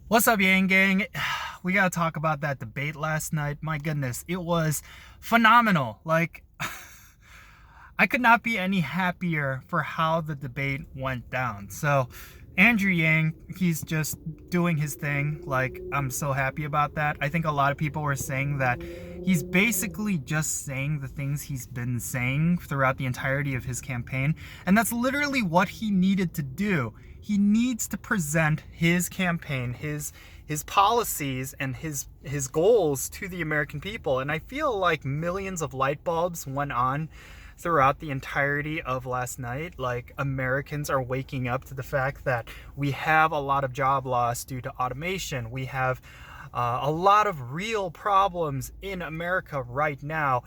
What's up, Yang Gang? We gotta talk about that debate last night. My goodness, it was phenomenal. I could not be any happier for how the debate went down. So, Andrew Yang, he's just doing his thing. I'm so happy about that. I think a lot of people were saying that he's basically just saying the things he's been saying throughout the entirety of his campaign. And that's literally what he needed to do. He needs to present his campaign, his policies and his goals to the American people. And I feel like millions of light bulbs went on throughout the entirety of last night. Like, Americans are waking up to the fact that we have a lot of job loss due to automation. We have a lot of real problems in America right now.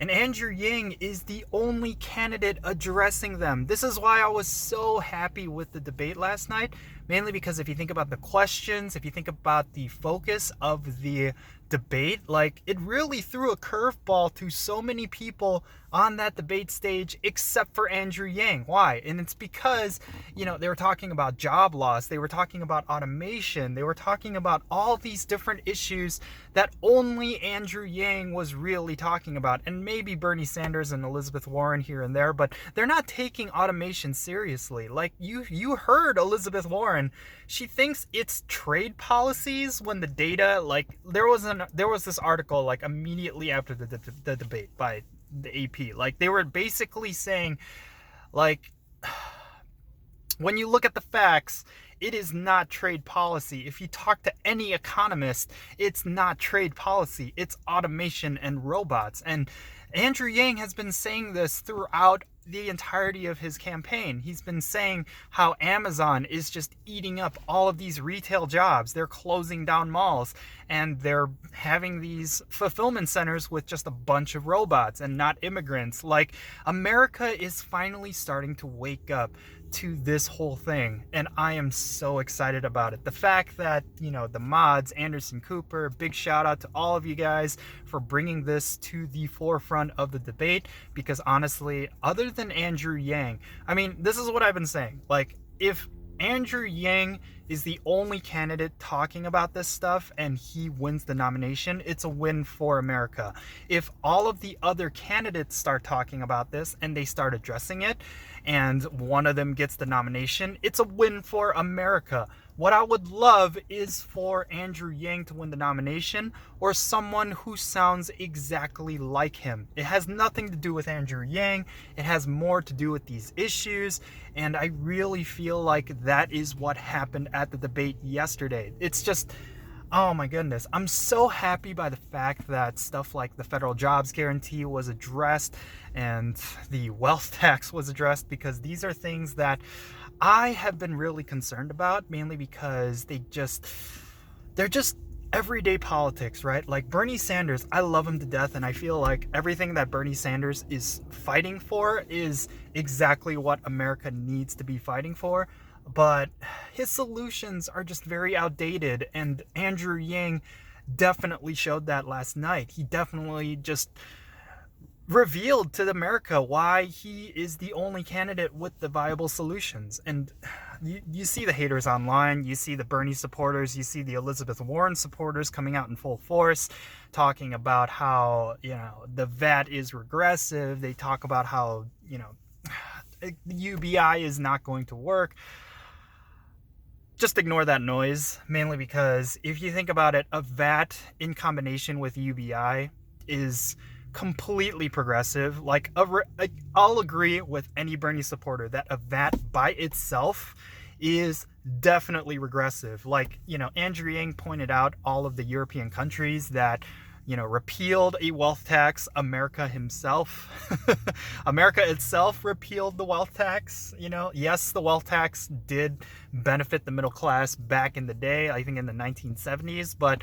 And Andrew Yang is the only candidate addressing them. This is why I was so happy with the debate last night, mainly because if you think about the questions, if you think about the focus of the debate, it really threw a curveball to so many people on that debate stage except for Andrew Yang. Why? And it's because, they were talking about job loss, they were talking about automation, they were talking about all these different issues that only Andrew Yang was really talking about, and maybe Bernie Sanders and Elizabeth Warren here and there, but they're not taking automation seriously. Like, you heard Elizabeth Warren. She thinks it's trade policies when the data, there was this article immediately after the debate by the AP. They were basically saying, like, when you look at the facts, it is not trade policy. If you talk to any economist, it's not trade policy. It's automation and robots. And Andrew Yang has been saying this throughout the entirety of his campaign. He's been saying how Amazon is just eating up all of these retail jobs. They're closing down malls and they're having these fulfillment centers with just a bunch of robots and not immigrants. Like, America is finally starting to wake up to this whole thing, and I am so excited about it. The fact that, the mods, Anderson Cooper, big shout out to all of you guys for bringing this to the forefront of the debate, because honestly, other than Andrew Yang, this is what I've been saying. If Andrew Yang is the only candidate talking about this stuff and he wins the nomination, it's a win for America. If all of the other candidates start talking about this and they start addressing it, and one of them gets the nomination, it's a win for America. What I would love is for Andrew Yang to win the nomination, or someone who sounds exactly like him. It has nothing to do with Andrew Yang. It has more to do with these issues, and I really feel like that is what happened at the debate yesterday. It's just, oh my goodness. I'm so happy by the fact that stuff like the federal jobs guarantee was addressed and the wealth tax was addressed, because these are things that I have been really concerned about, mainly because they're just everyday politics, right? Like Bernie Sanders, I love him to death, and I feel like everything that Bernie Sanders is fighting for is exactly what America needs to be fighting for. But his solutions are just very outdated, and Andrew Yang definitely showed that last night. He definitely just revealed to America why he is the only candidate with the viable solutions. And you see the haters online, you see the Bernie supporters, you see the Elizabeth Warren supporters coming out in full force, talking about how, the VAT is regressive. They talk about how, the UBI is not going to work. Just ignore that noise, mainly because if you think about it, a VAT in combination with UBI is completely progressive. I'll agree with any Bernie supporter that a VAT by itself is definitely regressive. Andrew Yang pointed out all of the European countries that, repealed a wealth tax. America itself repealed the wealth tax. Yes, the wealth tax did benefit the middle class back in the day, I think in the 1970s, but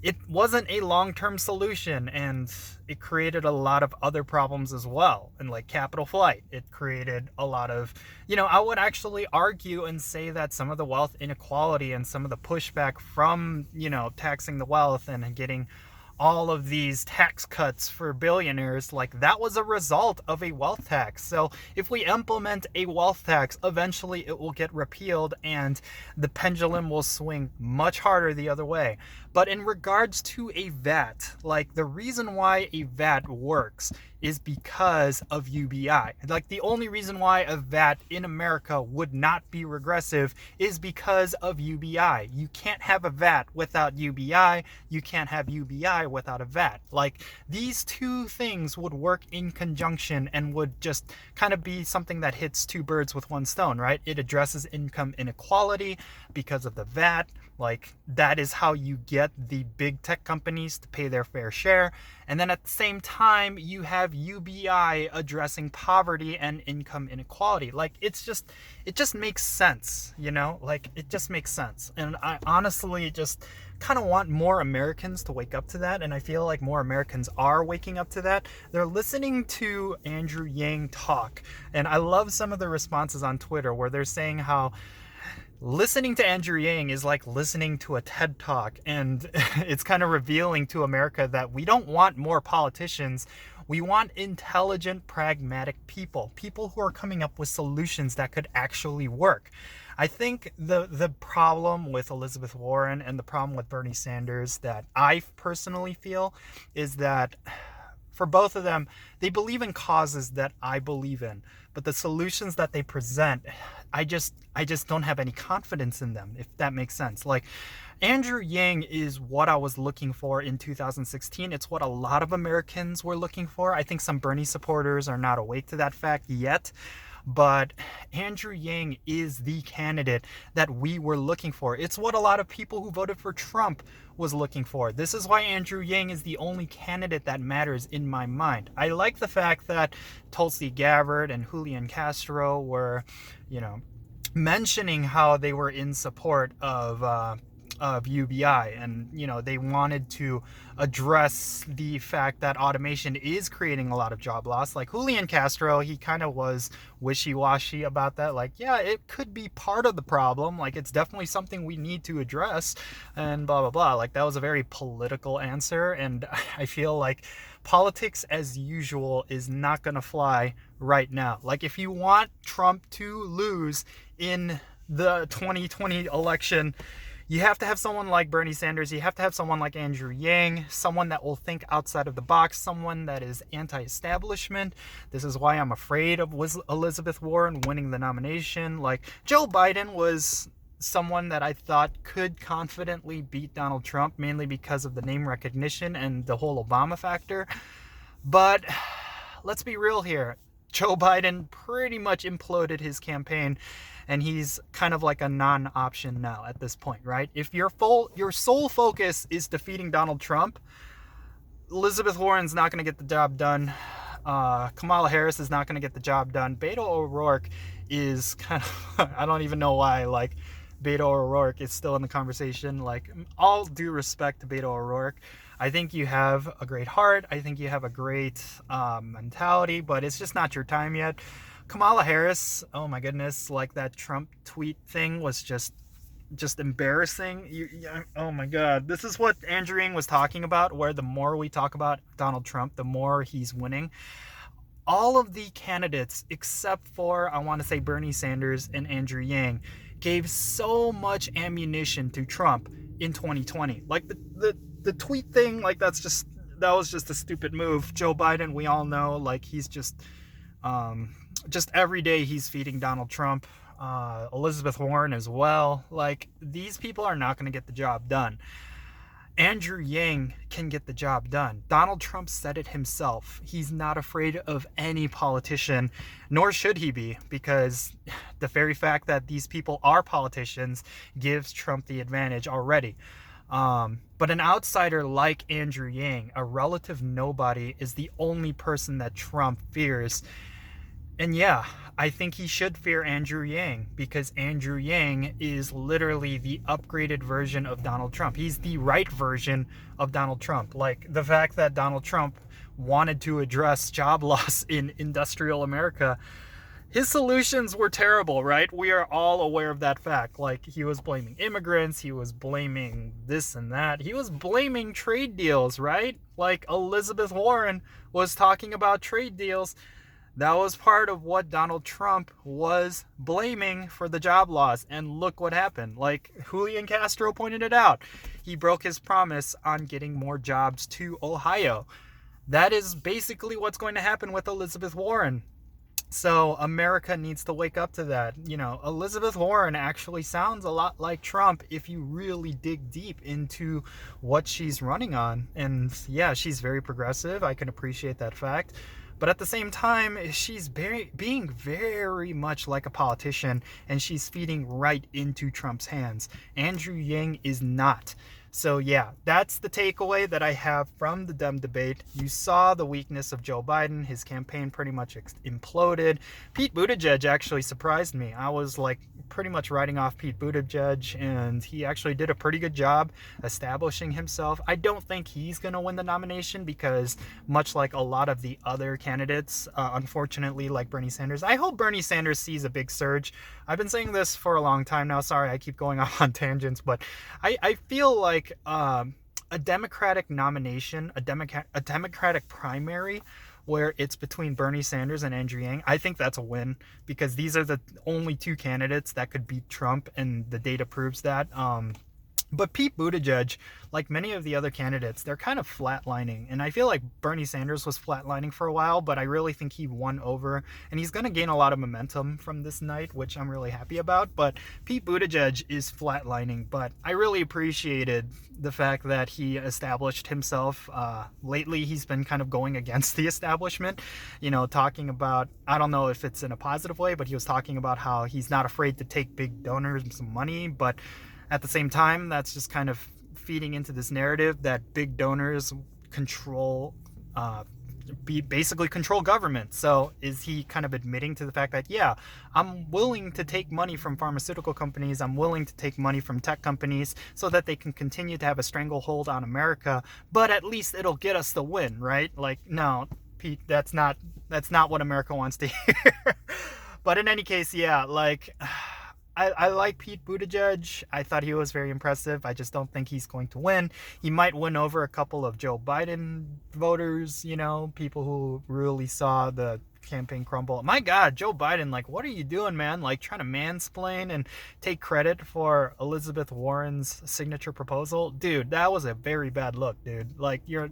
it wasn't a long-term solution, and it created a lot of other problems as well. And capital flight, it created a lot of, I would actually argue and say that some of the wealth inequality and some of the pushback from, taxing the wealth and getting all of these tax cuts for billionaires, like that was a result of a wealth tax. So if we implement a wealth tax, eventually it will get repealed and the pendulum will swing much harder the other way. But in regards to a VAT, like the reason why a VAT works is because of UBI. Like the only reason why a VAT in America would not be regressive is because of UBI. You can't have a VAT without UBI. You can't have UBI without a VAT. Like these two things would work in conjunction and would just kind of be something that hits two birds with one stone, right? It addresses income inequality because of the VAT. Like that is how you get the big tech companies to pay their fair share. And then at the same time, you have UBI addressing poverty and income inequality. Like it just makes sense, you know, like it just makes sense. And I honestly just kind of want more Americans to wake up to that. And I feel like more Americans are waking up to that. They're listening to Andrew Yang talk. And I love some of the responses on Twitter where they're saying how listening to Andrew Yang is like listening to a TED Talk, and it's kind of revealing to America that we don't want more politicians. We want intelligent, pragmatic people who are coming up with solutions that could actually work. I think the problem with Elizabeth Warren and the problem with Bernie Sanders that I personally feel is that for both of them, they believe in causes that I believe in, but the solutions that they present, I just don't have any confidence in them, if that makes sense. Like Andrew Yang is what I was looking for in 2016. It's what a lot of Americans were looking for. I think some Bernie supporters are not awake to that fact yet. But Andrew Yang is the candidate that we were looking for. It's what a lot of people who voted for Trump was looking for. This is why Andrew Yang is the only candidate that matters in my mind. I like the fact that Tulsi Gabbard and Julian Castro were, you know, mentioning how they were in support of UBI, and you know they wanted to address the fact that automation is creating a lot of job loss. Like Julian Castro, he kind of was wishy-washy about that, like yeah, it could be part of the problem, like it's definitely something we need to address, and blah blah blah. Like that was a very political answer, and I feel like politics as usual is not gonna fly right now. Like if you want Trump to lose in the 2020 election, you have to have someone like Bernie Sanders. You have to have someone like Andrew Yang, someone that will think outside of the box, someone that is anti-establishment. This is why I'm afraid of Elizabeth Warren winning the nomination. Like Joe Biden was someone that I thought could confidently beat Donald Trump, mainly because of the name recognition and the whole Obama factor. But let's be real here. Joe Biden pretty much imploded his campaign, and he's kind of like a non-option now at this point, right? If your sole focus is defeating Donald Trump, Elizabeth Warren's not going to get the job done. Kamala Harris is not going to get the job done. Beto O'Rourke is kind of, I don't even know why, like, Beto O'Rourke is still in the conversation. Like, all due respect to Beto O'Rourke, I think you have a great heart. I think you have a great mentality, but it's just not your time yet. Kamala Harris, oh my goodness, like that Trump tweet thing was just embarrassing. Oh my God, this is what Andrew Yang was talking about, where the more we talk about Donald Trump, the more he's winning. All of the candidates, except for, I want to say, Bernie Sanders and Andrew Yang, gave so much ammunition to Trump in 2020. Like the tweet thing, like that was just a stupid move. Joe Biden, we all know, like he's just every day he's feeding Donald Trump. Elizabeth Warren as well. Like these people are not going to get the job done. Andrew Yang can get the job done. Donald Trump said it himself. He's not afraid of any politician, nor should he be, because the very fact that these people are politicians gives Trump the advantage already. But an outsider like Andrew Yang, a relative nobody, is the only person that Trump fears. And yeah, I think he should fear Andrew Yang, because Andrew Yang is literally the upgraded version of Donald Trump. He's the right version of Donald Trump. Like the fact that Donald Trump wanted to address job loss in industrial America, his solutions were terrible, right? We are all aware of that fact. Like, he was blaming immigrants, he was blaming this and that, he was blaming trade deals, right? Like, Elizabeth Warren was talking about trade deals. That was part of what Donald Trump was blaming for the job loss. And look what happened. Like, Julian Castro pointed it out. He broke his promise on getting more jobs to Ohio. That is basically what's going to happen with Elizabeth Warren. So America needs to wake up to that. You know, Elizabeth Warren actually sounds a lot like Trump if you really dig deep into what she's running on. And yeah, she's very progressive. I can appreciate that fact. But at the same time, she's being very much like a politician, and she's feeding right into Trump's hands. Andrew Yang is not. So yeah, that's the takeaway that I have from the Dem debate. You saw the weakness of Joe Biden. His campaign pretty much imploded. Pete Buttigieg actually surprised me. I was like pretty much writing off Pete Buttigieg, and he actually did a pretty good job establishing himself. I don't think he's going to win the nomination because much like a lot of the other candidates, unfortunately, like Bernie Sanders, I hope Bernie Sanders sees a big surge. I've been saying this for a long time now. Sorry, I keep going off on tangents, but I feel like a Democratic nomination, a Democratic primary where it's between Bernie Sanders and Andrew Yang, I think that's a win because these are the only two candidates that could beat Trump, and the data proves that. But Pete Buttigieg, like many of the other candidates, they're kind of flatlining. And I feel like Bernie Sanders was flatlining for a while, but I really think he won over. And he's going to gain a lot of momentum from this night, which I'm really happy about. But Pete Buttigieg is flatlining. But I really appreciated the fact that he established himself. Lately, he's been kind of going against the establishment, you know, talking about, I don't know if it's in a positive way, but he was talking about how he's not afraid to take big donors some money, but at the same time, that's just kind of feeding into this narrative that big donors basically control government. So is he kind of admitting to the fact that, yeah, I'm willing to take money from pharmaceutical companies, I'm willing to take money from tech companies so that they can continue to have a stranglehold on America, but at least it'll get us the win, right? Like, no, Pete, that's not what America wants to hear. But in any case, yeah, like, I like Pete Buttigieg. I thought he was very impressive. I just don't think he's going to win. He might win over a couple of Joe Biden voters, you know, people who really saw the campaign crumble. My God, Joe Biden, like, what are you doing, man? Like, trying to mansplain and take credit for Elizabeth Warren's signature proposal? Dude, that was a very bad look, dude. Like, you're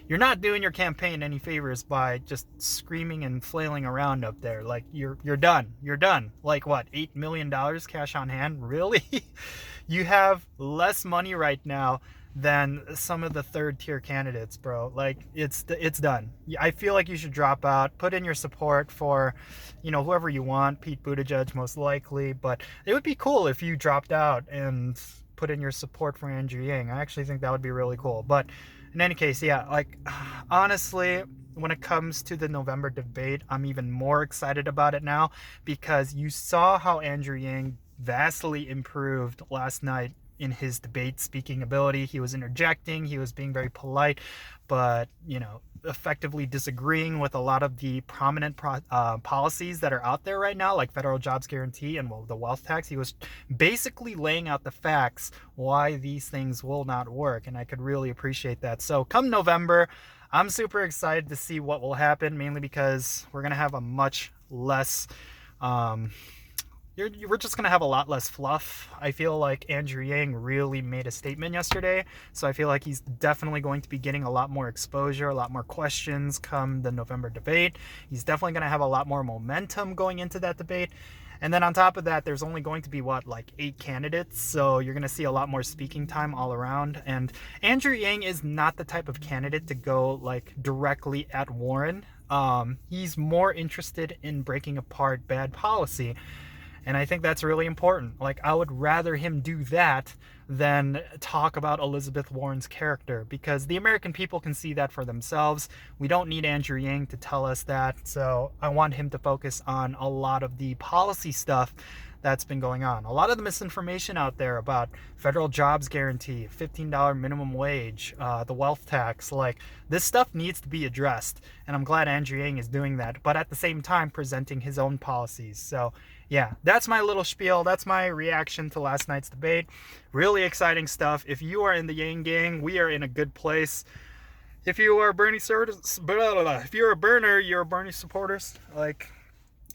not doing your campaign any favors by just screaming and flailing around up there. Like, you're done. You're done. Like, what, $8 million cash on hand? Really? You have less money right now than some of the third-tier candidates, bro. Like, it's done. I feel like you should drop out. Put in your support for, you know, whoever you want. Pete Buttigieg, most likely. But it would be cool if you dropped out and put in your support for Andrew Yang. I actually think that would be really cool. But in any case, yeah, like, honestly, when it comes to the November debate, I'm even more excited about it now because you saw how Andrew Yang vastly improved last night in his debate speaking ability. He was interjecting, he was being very polite, but, you know, effectively disagreeing with a lot of the prominent policies that are out there right now, like federal jobs guarantee and, well, the wealth tax. He was basically laying out the facts why these things will not work, and I could really appreciate that. So come November, I'm super excited to see what will happen, mainly because we're going to have a much less we're just going to have a lot less fluff. I feel like Andrew Yang really made a statement yesterday, so I feel like he's definitely going to be getting a lot more exposure, a lot more questions come the November debate. He's definitely going to have a lot more momentum going into that debate. And then on top of that, there's only going to be, like 8 candidates, so you're going to see a lot more speaking time all around. And Andrew Yang is not the type of candidate to go, like, directly at Warren. He's more interested in breaking apart bad policy. And I think that's really important. Like, I would rather him do that than talk about Elizabeth Warren's character, because the American people can see that for themselves. We don't need Andrew Yang to tell us that. So I want him to focus on a lot of the policy stuff that's been going on. A lot of the misinformation out there about federal jobs guarantee, $15 minimum wage, the wealth tax, like this stuff needs to be addressed. And I'm glad Andrew Yang is doing that, but at the same time presenting his own policies. So yeah, that's my little spiel. That's my reaction to last night's debate. Really exciting stuff. If you are in the Yang gang, we are in a good place. If you are if you're a Berner, you're a Bernie supporters, like,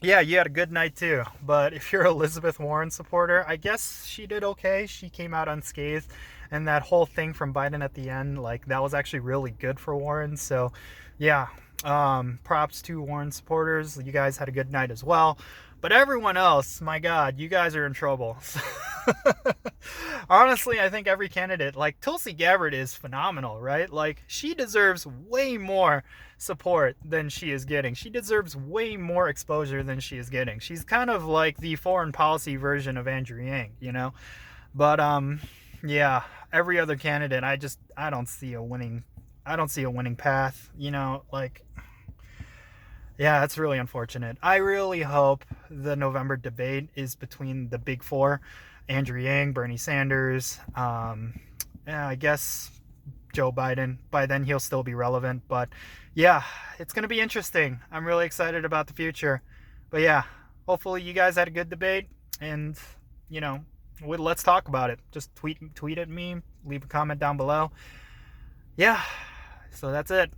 yeah, you had a good night too. But if you're Elizabeth Warren supporter, I guess she did okay. She came out unscathed, and that whole thing from Biden at the end, like, that was actually really good for Warren. So yeah, props to Warren supporters. You guys had a good night as well. But everyone else, my God, you guys are in trouble. Honestly, I think every candidate, like Tulsi Gabbard, is phenomenal, right? Like, she deserves way more support than she is getting. She deserves way more exposure than she is getting. She's kind of like the foreign policy version of Andrew Yang, you know? But yeah, every other candidate, I don't see a winning path, you know, like, yeah, that's really unfortunate. I really hope the November debate is between the big four: Andrew Yang, Bernie Sanders, yeah, I guess Joe Biden. By then he'll still be relevant, but yeah, it's going to be interesting. I'm really excited about the future. But yeah, hopefully you guys had a good debate, and you know, let's talk about it. Just tweet at me, leave a comment down below. Yeah, so that's it.